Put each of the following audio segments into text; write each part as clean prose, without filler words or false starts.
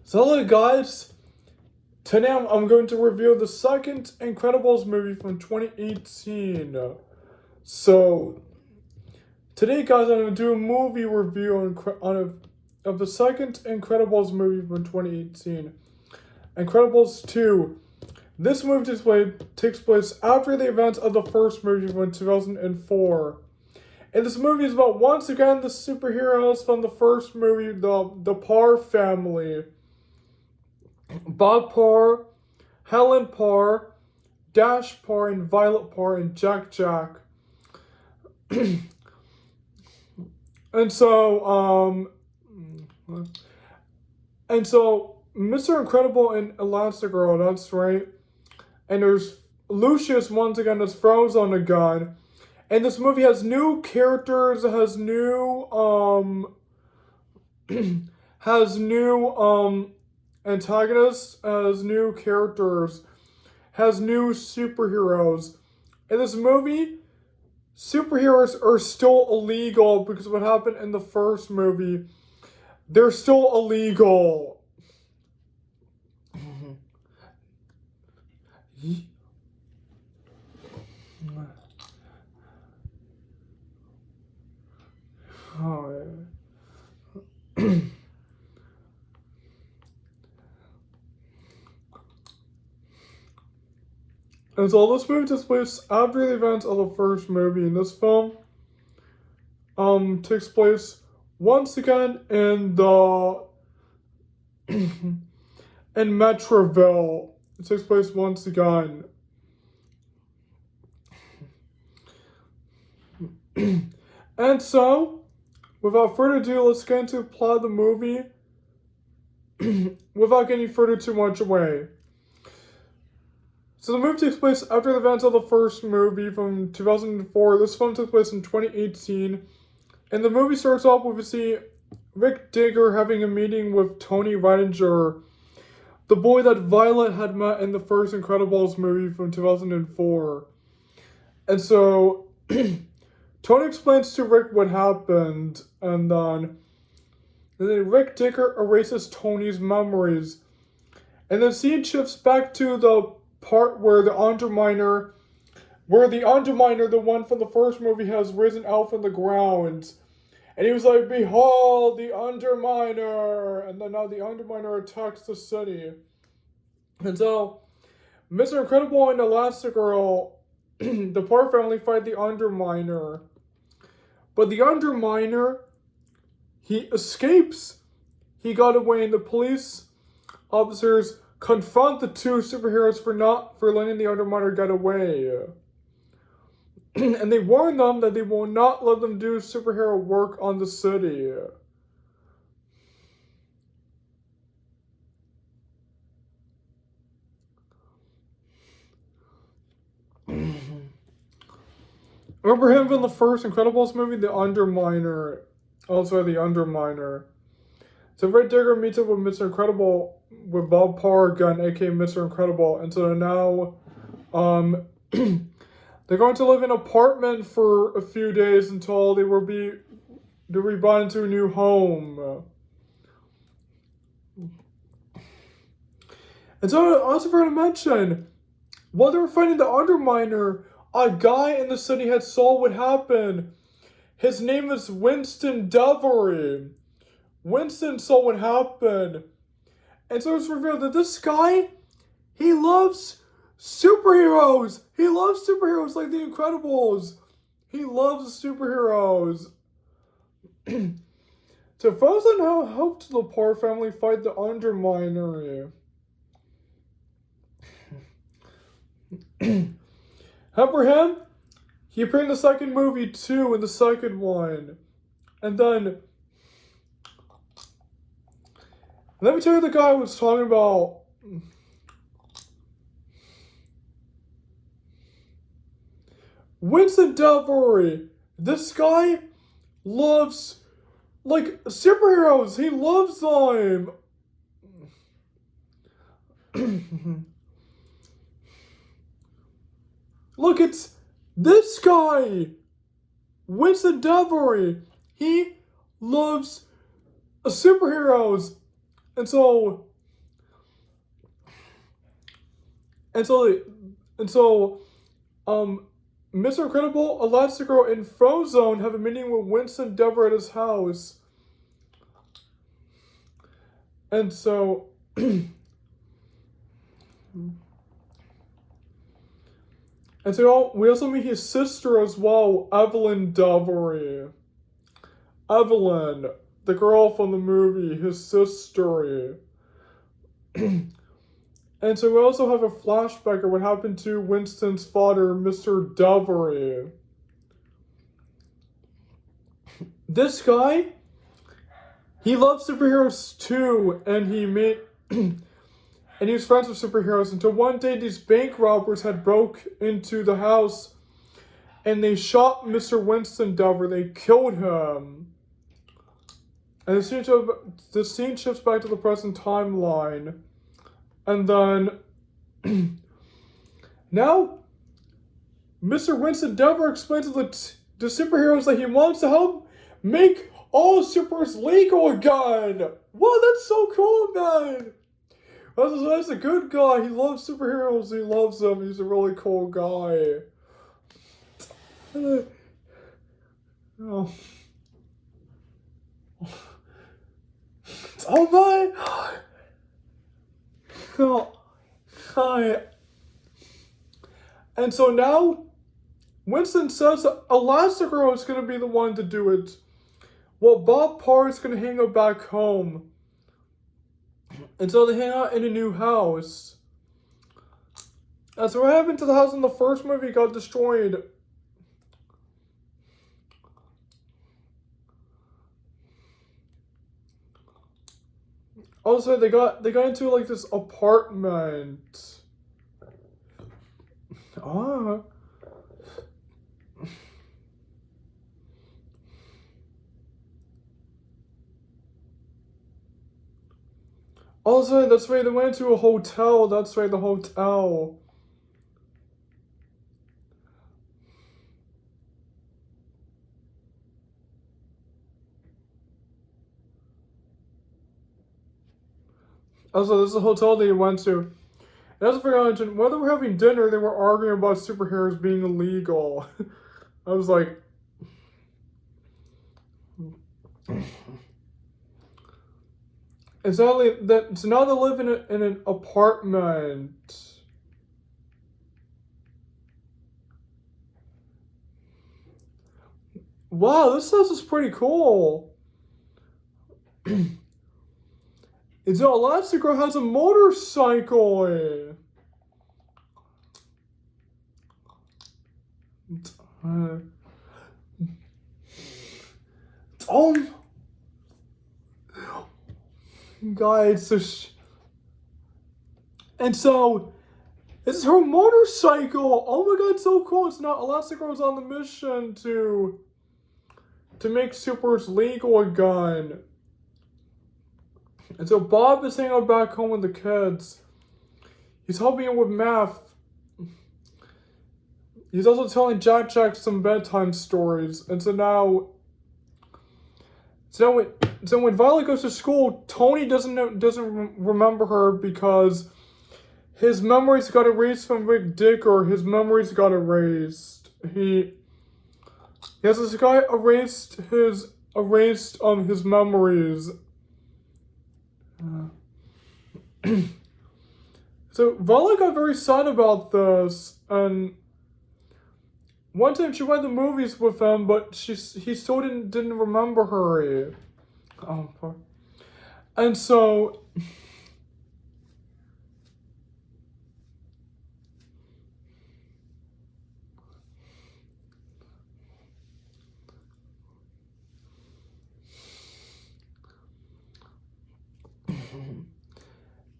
So hello guys, today I'm going to review the second Incredibles movie from 2018. So today guys I'm going to do a movie review of the second Incredibles movie from 2018. Incredibles 2. This movie takes place after the events of the first movie from 2004. And this movie is about, once again, the superheroes from the first movie, the Parr family. Bob Parr, Helen Parr, Dash Parr, and Violet Parr, and Jack Jack. and so, Mr. Incredible and Elastigirl, that's right. And there's Lucius once again that's frozen on a gun. And this movie has new characters, has new antagonists, has new characters, has new superheroes. In this movie, superheroes are still illegal because of what happened in the first movie. They're still illegal. And so this movie takes place after the events of the first movie. And this film takes place once again in the in Metroville. It takes place once again. And so, without further ado, let's get into the plot of the movie without getting further too much away. So the movie takes place after the events of the first movie from 2004. This film took place in 2018. And the movie starts off with, we see Rick Digger having a meeting with Tony Redinger, the boy that Violet had met in the first Incredibles movie from 2004. And so Tony explains to Rick what happened, and then Rick Digger erases Tony's memories. And then scene shifts back to the part where the Underminer, the one from the first movie, has risen out from the ground. And he was like, "Behold, the Underminer!" And then now the Underminer attacks the city. And so, Mr. Incredible and Elastigirl, the Parr family, fight the Underminer. But the Underminer, he escapes. He got away, and the police officers confront the two superheroes for letting the Underminer get away. And they warn them that they will not let them do superhero work on the city. Remember him from the first Incredibles movie, the Underminer. Also the Underminer. So Rick Digger meets up with Mr. Incredible with Bob Parr again, aka Mr. Incredible, and so now they're going to live in an apartment for a few days until they will be brought into a new home. And so I also forgot to mention, while they were fighting the Underminer, a guy in the city had saw what happened. His name is Winston Devery. Winston saw what happened. And so it's revealed that this guy, he loves superheroes. He loves superheroes like the Incredibles. He loves superheroes. So Frozen helped the Parr family fight the Underminer. However, him, he appeared in the second movie too, in the second one. And then, let me tell you the guy I was talking about. Winston Devery. This guy loves, like, superheroes. He loves them. Look, it's this guy. Winston Devery. He loves superheroes. And so And so, and so, um, Mr. Incredible, Elastigirl, and Frozone have a meeting with Winston Dever at his house. And so, and so we also meet his sister as well, Evelyn Devery. Evelyn, the girl from the movie, his sister. And so we also have a flashback of what happened to Winston's father, Mr. Devery. This guy, he loves superheroes too, and he made and he was friends with superheroes until one day these bank robbers had broke into the house and they shot Mr. Winston Dever. They killed him. And the scene shifts back to the present timeline. And then now Mr. Winston Dever explains to the superheroes that he wants to help make all supers legal again. Wow, that's so cool, man. That's a good guy. He loves superheroes. He loves them. He's a really cool guy. Oh. Oh my! Oh, hi. And so now, Winston says that Elastigirl is going to be the one to do it. Well, Bob Parr is going to hang out back home. And so they hang out in a new house. And so what happened to the house in the first movie got destroyed. Also, they got into like this apartment. Ah. Also, that's right, they went to a hotel. That's right, the hotel. Also, this is a hotel they went to. And as for mention, while they were having dinner, they were arguing about superheroes being illegal. I was like, so now they live in an apartment. Wow, this house is pretty cool. It's Elastigirl has a motorcycle. Guys, and so this is her motorcycle. Oh my god, so cool! It's not Elastigirl's on the mission to make supers legal again. And so Bob is hanging out back home with the kids. He's helping him with math. He's also telling Jack some bedtime stories. And so when Violet goes to school, Tony doesn't remember her because his memories got erased from Rick Dicker. His memories got erased. This guy erased his memories. So Violet got very sad about this, and one time she went to the movies with him, but he still didn't remember her. Oh, poor. And so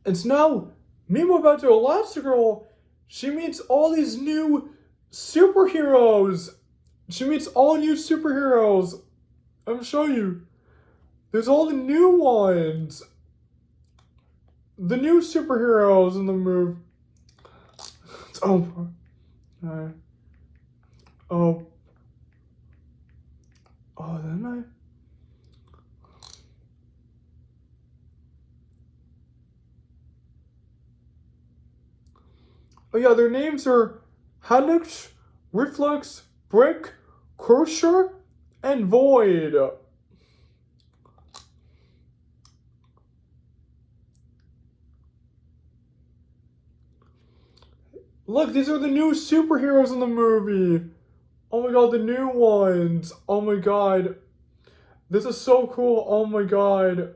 it's now, meanwhile, back to Elastigirl, she meets all these new superheroes. She meets all new superheroes. I'm gonna show you. There's all the new ones. The new superheroes in the movie. Oh. Oh. Oh, didn't I? Oh yeah, their names are Helix, Reflex, Brick, Crusher, and Void. Look, these are the new superheroes in the movie. Oh my god, the new ones. Oh my god. This is so cool. Oh my god.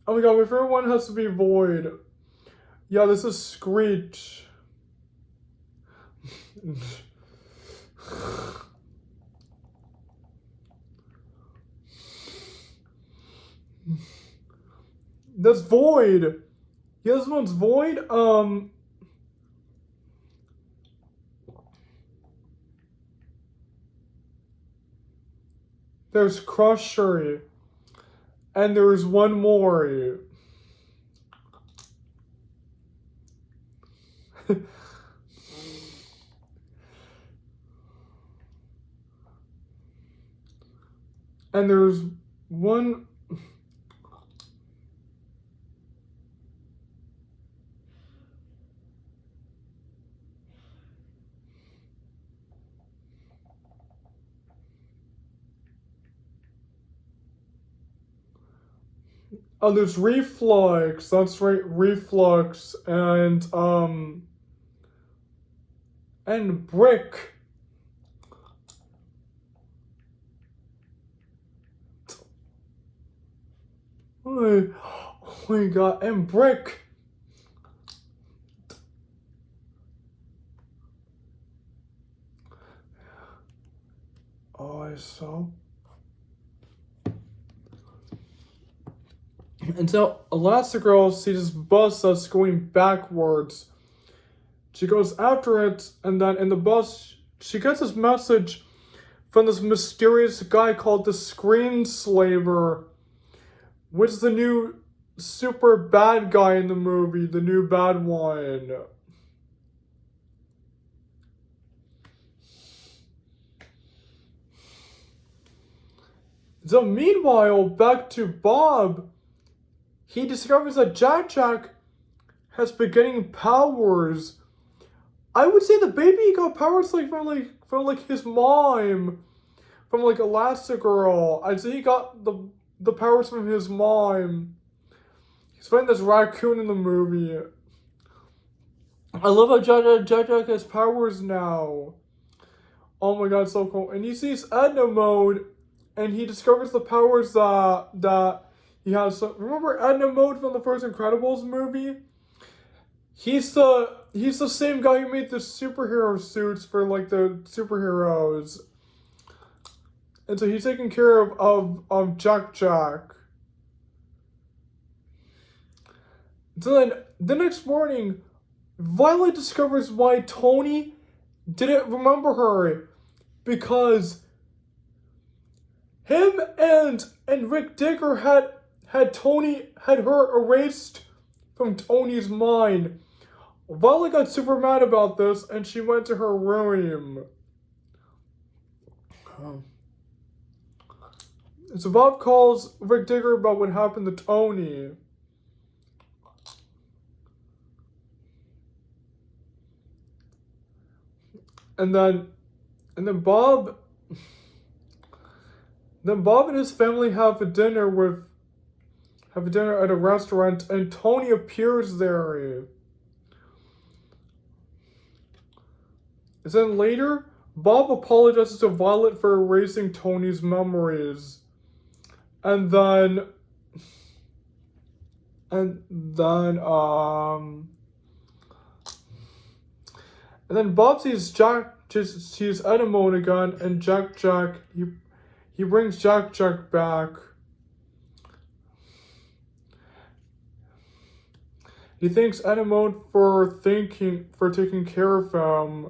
Oh my god, my favorite one has to be Void. Yeah, this is Screech. That's Void. Yeah, this one's Void. There's Crusher. And there's one more. And there's one. Oh, there's Reflux. That's right, Reflux and Brick. Oh my god, and Brick. Oh, I saw. And so Elastigirl sees this bus that's going backwards. She goes after it, and then in the bus, she gets this message from this mysterious guy called the Screenslaver, which is the new super bad guy in the movie, the new bad one. So meanwhile, back to Bob, he discovers that Jack has been getting powers. I would say the baby got powers from his mom, from like Elastigirl. I'd say he got the powers from his mom. He's fighting this raccoon in the movie. I love how Jack has powers now. Oh my god, so cool. And he sees Edna Mode, and he discovers the powers that he has. So, remember Edna Mode from the first Incredibles movie? He's the same guy who made the superhero suits for like the superheroes. And so he's taking care of Jack. So then the next morning, Violet discovers why Tony didn't remember her, because him and Rick Digger had her erased from Tony's mind. Violet got super mad about this, and she went to her room. So Bob calls Rick Digger about what happened to Tony. And then Bob and his family have a dinner at a restaurant, and Tony appears there. And then later, Bob apologizes to Violet for erasing Tony's memories. And then Bob sees Edna Mode again, and Jack, he brings Jack back. He thanks Edna Mode for taking care of him.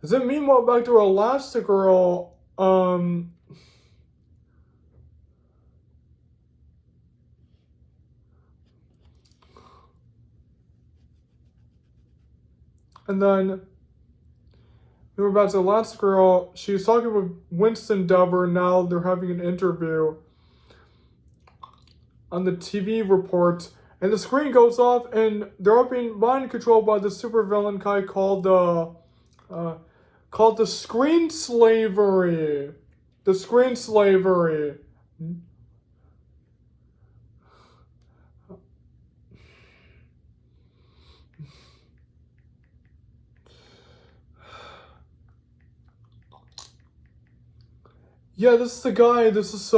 Then meanwhile, back to Elastigirl, and then we were back to Elastigirl. She was talking with Winston Dever, and now they're having an interview on the TV report. and the screen goes off, and they're all being mind controlled by the supervillain guy called the Screen Slavery. The Screen Slavery. Yeah, this is the guy. This is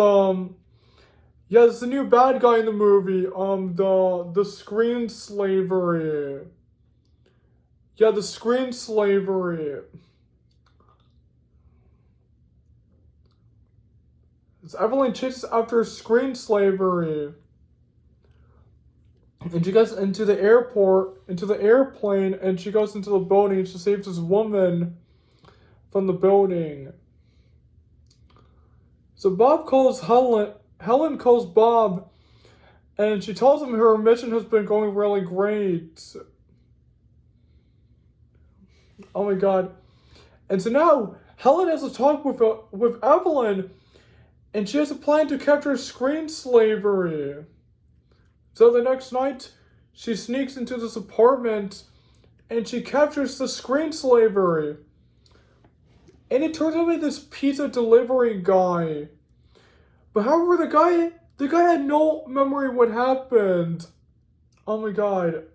Yeah, this is the new bad guy in the movie. The Screen Slavery. Yeah, the Screen Slavery. It's Evelyn chases after Screen Slavery. And she gets into the airplane, and she goes into the building, and she saves this woman from the building. So Helen calls Bob, and she tells him her mission has been going really great. Oh my god. And so now, Helen has a talk with Evelyn, and she has a plan to capture Screen Slavery. So the next night, she sneaks into this apartment, and she captures the Screen Slavery. And it turns out to be this pizza delivery guy. But however, the guy had no memory of what happened. Oh my god.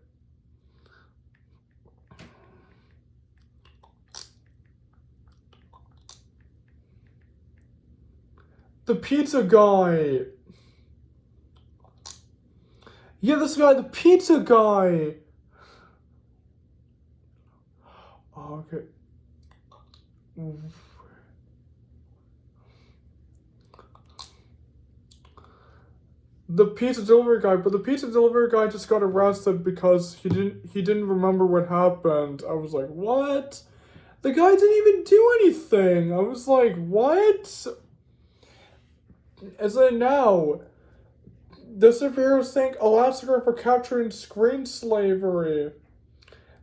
The pizza guy. Yeah, this guy, the pizza guy. Oh, okay. The pizza delivery guy, but the pizza delivery guy just got arrested because he didn't remember what happened. I was like, what? The guy didn't even do anything. I was like, what? As in now, the superheroes thank Elastigirl for capturing Screen Slavery.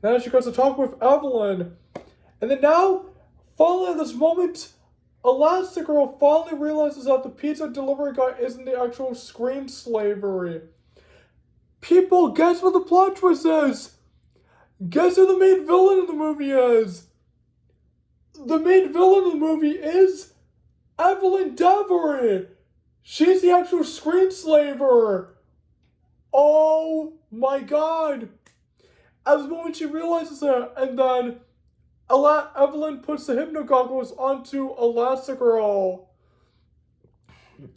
Now she goes to talk with Evelyn. And then now, finally at this moment, Elastigirl finally realizes that the pizza delivery guy isn't the actual Screen Slavery. People, guess what the plot twist is? Guess who the main villain in the movie is? The main villain in the movie is Evelyn Devery. She's the actual Screen Slaver. Oh my god. At the moment she realizes it, and then Evelyn puts the hypno goggles onto Elastigirl.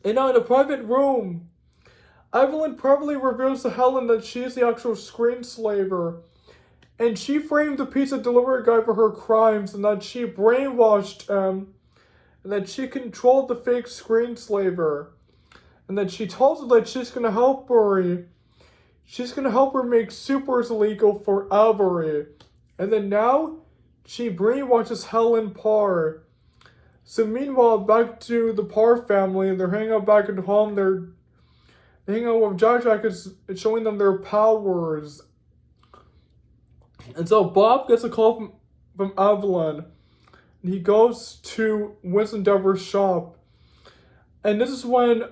And now in a private room, Evelyn privately reveals to Helen that she's the actual Screen Slaver. And she framed the pizza delivery guy for her crimes, and that she brainwashed him, and that she controlled the fake Screen Slaver. And that she tells her that she's gonna help her. She's gonna help her make supers illegal forever. And then now, she brainwashes Helen Parr. So meanwhile, back to the Parr family, they're hanging out back at home. They're hanging out with Jack is showing them their powers. And so Bob gets a call from Evelyn. And he goes to Winston Dever's shop. And this is when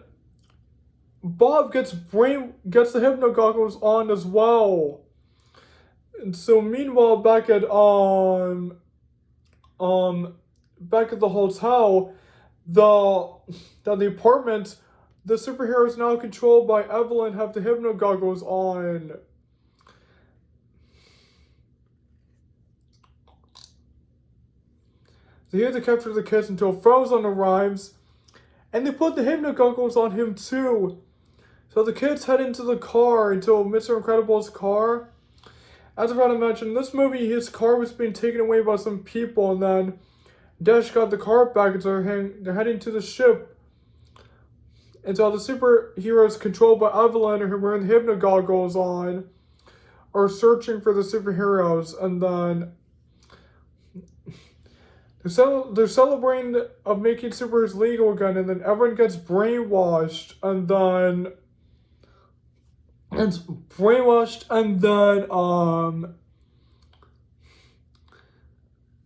Bob gets the hypno goggles on as well. And so meanwhile, back at the hotel, the apartment, the superheroes now controlled by Evelyn have the hypno goggles on. They had to capture the kids until Frozone arrives, and they put the hypno goggles on him too. So the kids head into the car, into Mr. Incredible's car. As I've already mentioned, in this movie, his car was being taken away by some people, and then Dash got the car back, and so they're heading to the ship. And so the superheroes controlled by Evelyn, who are wearing the hypno goggles on, are searching for the superheroes, and then they're celebrating of making superheroes legal again, and then everyone gets brainwashed, and then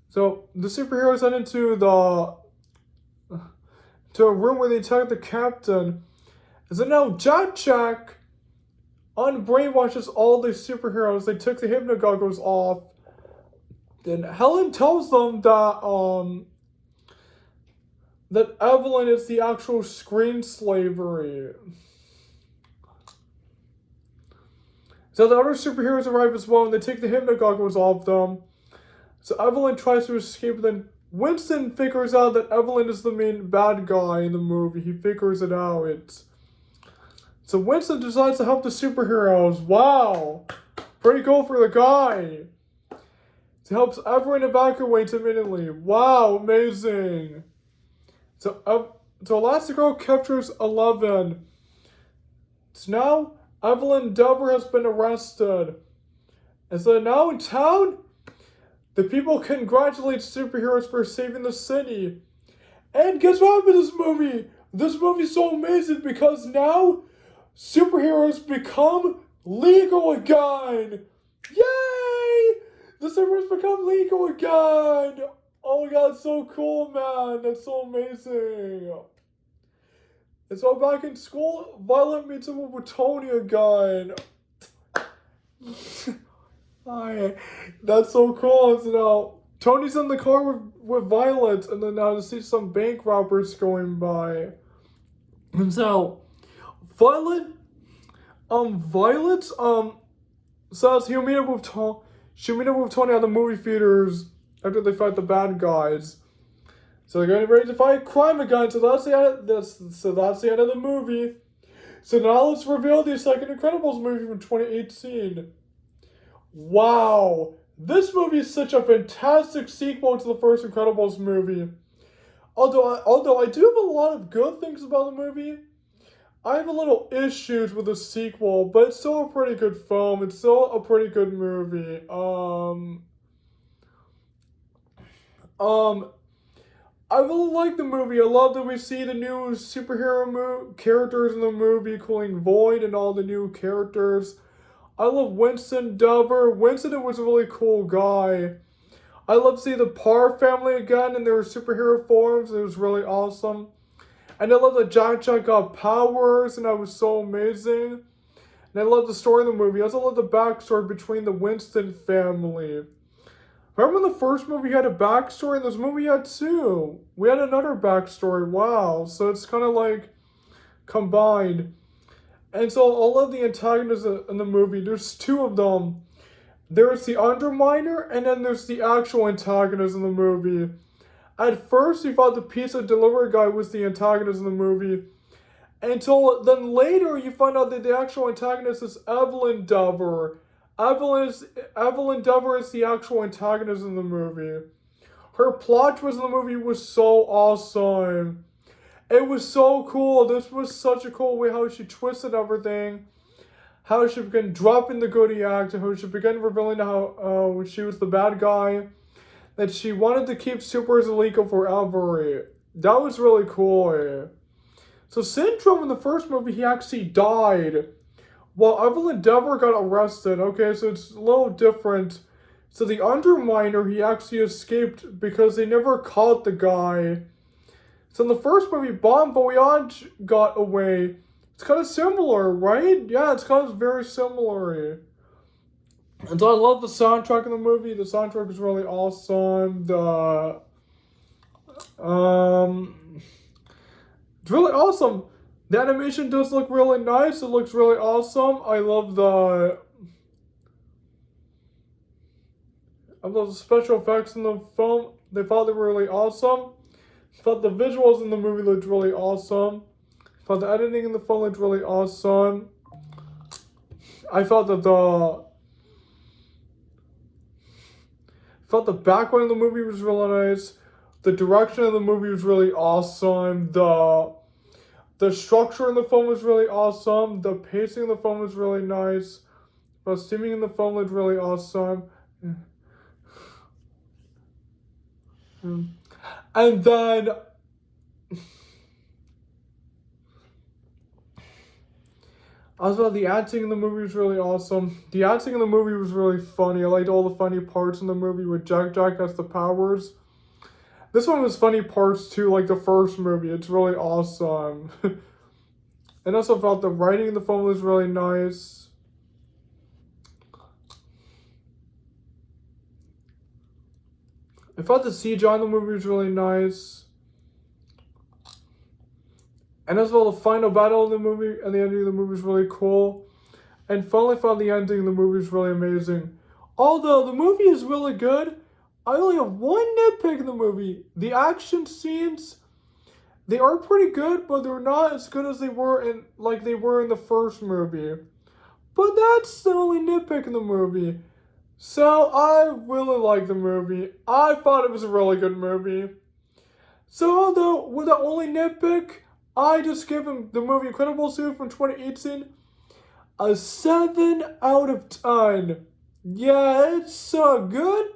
so the superheroes head into to a room where they attack the captain. And so now Jack unbrainwashes all the superheroes. They took the hypnagoggles off. Then Helen tells them that Evelyn is the actual screen slavery. So the other superheroes arrive as well, and they take the hypnagoggles off them. So Evelyn tries to escape, then Winston figures out that Evelyn is the main bad guy in the movie. He figures it out. So Winston decides to help the superheroes. Wow! Pretty cool for the guy. He helps Evelyn evacuate immediately. Wow, amazing. So Elastigirl captures 11. So now Evelyn Dever has been arrested. And so now in town, the people congratulate superheroes for saving the city. And guess what happened in this movie? This movie's so amazing because now superheroes become legal again. Yay! The superheroes become legal again. Oh my god, so cool, man. That's so amazing. And so back in school, Violet meets up with Tony again. That's so cool. So now Tony's in the car with Violet, and then now you see some bank robbers going by. And so Violet says she'll meet up with Tony at the movie theaters after they fight the bad guys. So they're getting ready to fight crime again. So that's the end of the movie. So now let's reveal the second Incredibles movie from 2018. Wow, this movie is such a fantastic sequel to the first Incredibles movie. Although I do have a lot of good things about the movie, I have a little issues with the sequel, but it's still a pretty good film. It's still a pretty good movie. I really like the movie. I love that we see the new superhero characters in the movie, including Void and all the new characters. I love Winston Dever. Winston was a really cool guy. I love seeing the Parr family again in their superhero forms. It was really awesome. And I love that Jack got powers, and that was so amazing. And I love the story in the movie. I also love the backstory between the Winston family. Remember in the first movie had a backstory, and this movie had two. We had another backstory, wow. So it's kind of like combined. And so all of the antagonists in the movie, there's two of them. There's the Underminer, and then there's the actual antagonist in the movie. At first, you thought the pizza delivery guy was the antagonist in the movie. Until then later, you find out that the actual antagonist is Evelyn Dever. Evelyn Dever is the actual antagonist in the movie. Her plot twist in the movie was so awesome. It was so cool. This was such a cool way how she twisted everything. How she began dropping the goodie act, and how she began revealing how she was the bad guy. That she wanted to keep supers illegal forever. That was really cool. So Syndrome in the first movie, he actually died. While Evelyn Dever got arrested. Okay, so it's a little different. So the Underminer, he actually escaped because they never caught the guy. So in the first movie, Bon Voyage got away. It's kind of similar, right? Yeah, it's kind of very similar. And so I love the soundtrack in the movie. The soundtrack is really awesome. It's really awesome. The animation does look really nice. It looks really awesome. I love the special effects in the film. They thought they were really awesome. I thought the visuals in the movie looked really awesome. I thought the editing in the film looked really awesome. I thought that the background of the movie was really nice. The direction of the movie was really awesome. The structure in the film was really awesome. The pacing in the film was really nice. The costuming in the film looked really awesome. And then also the acting in the movie was really awesome. The acting in the movie was really funny. I liked all the funny parts in the movie with Jack has the powers. This one was funny parts too, like the first movie. It's really awesome. And also felt the writing in the film was really nice. I thought the CGI in the movie was really nice. And as well, the final battle in the movie and the ending of the movie was really cool. And finally found the ending of the movie was really amazing. Although the movie is really good, I only have one nitpick in the movie. The action scenes, they are pretty good, but they're not as good as they were in the first movie. But that's the only nitpick in the movie. So I really like the movie. I thought it was a really good movie. So although with the only nitpick, I just give him the movie Incredibles 2 from 2018 a 7 out of 10. Yeah, it's so good.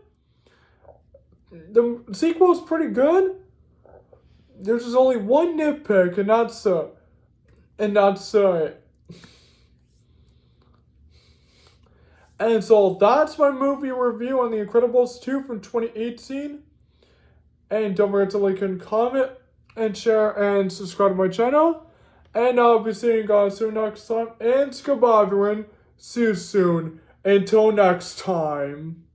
The sequel's pretty good. There's just only one nitpick, and that's it. And so that's my movie review on The Incredibles 2 from 2018. And don't forget to like and comment and share and subscribe to my channel. And I'll be seeing you guys soon next time. And goodbye, everyone. See you soon. Until next time.